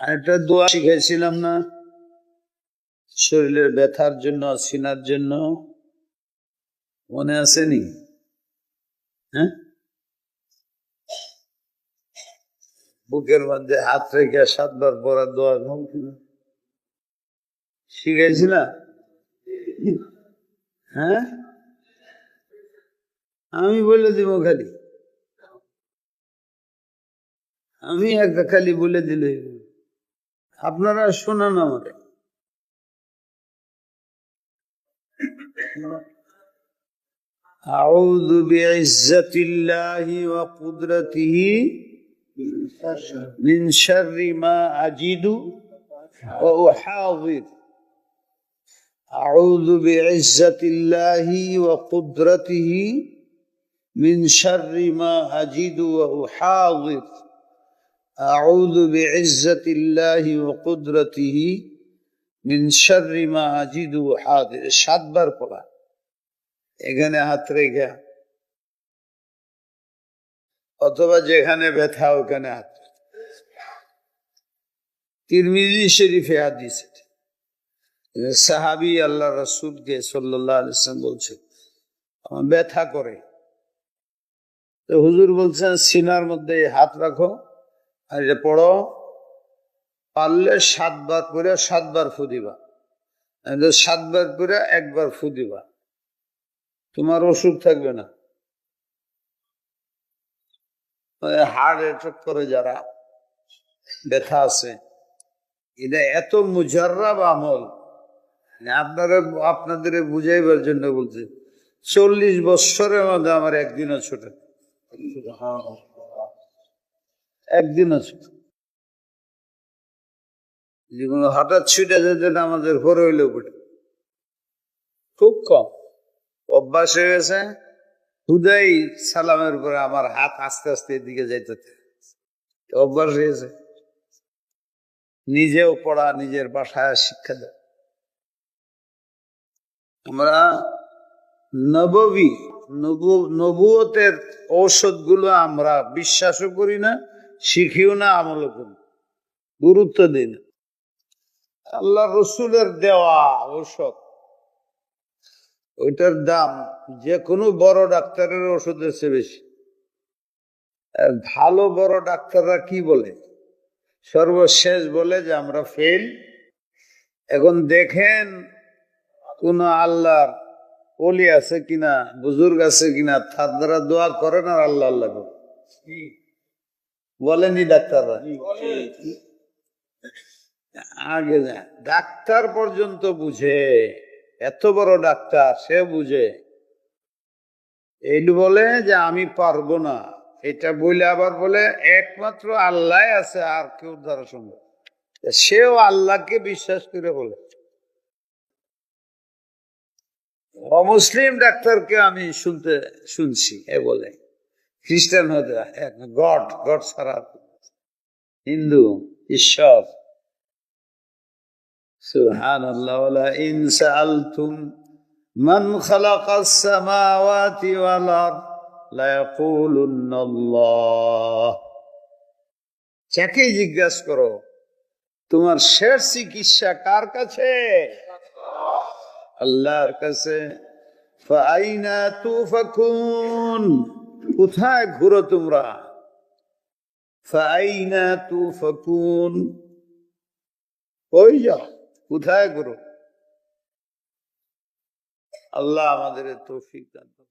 একটা দোয়া শিখাইছিলাম না, শরীরের ব্যথার জন্য, সিনার জন্য, মনে আসেনি? হ্যাঁ, বুকের মধ্যে হাত রেখে 7 বার পড়ার দোয়া শিখাইছিলাম। হ্যাঁ, আমি বলে দিব খালি, আমি একটা খালি বলে দিলে আপনারা শোনান আমারে। আউযু বিইজ্জাতিল্লাহি ওয়া কুদরাতিহি মিন শাররি মা আজিদু ওয়া উহাযির। আউযু বিইজ্জাতিল্লাহি ওয়া কুদরাতিহি মিন শাররি মা আজিদু ওয়া উহাযির। আউযু বিইজ্জাতিল্লাহি ওয়া কুদরাতিহি মিন শাররি মা আজিদু ওয়া উহাযির। 7 বার পড়া, এখানে হাত রেখে, অথবা যেখানে ব্যথা ওখানে হাত। তিরমিজি শরীফে হাদিস, সাহাবী আল্লাহ রাসূলকে সাল্লাল্লাহু আলাইহি ওয়াসাল্লাম বলছে আমার ব্যথা করে, তো হুজুর বলছেন সিনার মধ্যে হাত রাখো আর এটা পড়ো, পারলে 7 বার করে 7 বার ফু দিবা, 7 বার করে 1 বার ফু দিবা, তোমার অসুখ থাকবে না। হার্ট অ্যাটাক করে যারা ব্যথা আছে, এটা এত মুজাররাব আমল, আপনাদের বুঝাইবার জন্য বলছে। 40 বৎসরের মধ্যে আমার একদিনও ছোট, একদিনও ছোট। যেগুলো হঠাৎ ছুটে যেতে আমাদের ঘরে হইলেও পড়ে, খুব কম অভ্যাস হয়ে গেছে। হুদাই সালামের পরে আমার হাত আস্তে আস্তে এদিকে যাইতে অভ্যাস হয়েছে। নিজেও পড়া, নিজের বাসায় শিক্ষা দেয়। আমরা নবুয়তের ঔষধ গুলো আমরা বিশ্বাসও করি না, শিখিও না, আমলও করি, গুরুত্ব দিই না। আল্লাহ রসুলের দেওয়া ঔষধ, ওইটার দাম যে কোনো বড় ডাক্তারের ওষুধের চেয়ে বেশি। ভালো বড় ডাক্তাররা কি বলে? সর্বশেষ বলে যে আমরা ফেল। এখন দেখেন কোন আল্লাহর ওলি আছে কিনা, বুজুর্গ আছে কিনা, তার দ্বারা দোয়া করেন আর আল্লাহ আল্লাহ বলেনি ডাক্তাররা? আগে ডাক্তার পর্যন্ত বুঝে, এত বড় ডাক্তার সে বুঝে, এই বলে যে আমি পারবো না, এটা বলে আবার বলে একমাত্র আল্লাহ আছে, আর কেউ দ্বারা সম্ভব। সেও আল্লাহকে বিশ্বাস করে বলে। অমুসলিম ডাক্তারকে আমি শুনছি এ বলে, খ্রিস্টান হতে গড, গড ছাড়া, হিন্দু ঈশ্বর। সুবহানাল্লাহ, ওয়ালা ইন সাআলতুম মান খালাকাস সামাওয়াতি ওয়াল আরদ লা ইয়াকুলুন্নাল্লাহ। যাকে জিজ্ঞাসা করো তোমার শেষ চিকিৎসা কার কাছে? আল্লাহর কাছে। ফাআইনা তুফাকুন, কোথায় ঘুরো তোমরা? ফাআইনা তুফাকুন, ওই যাও, কোথায় ঘুরো? আল্লাহ আমাদের তৌফিক দান করুন।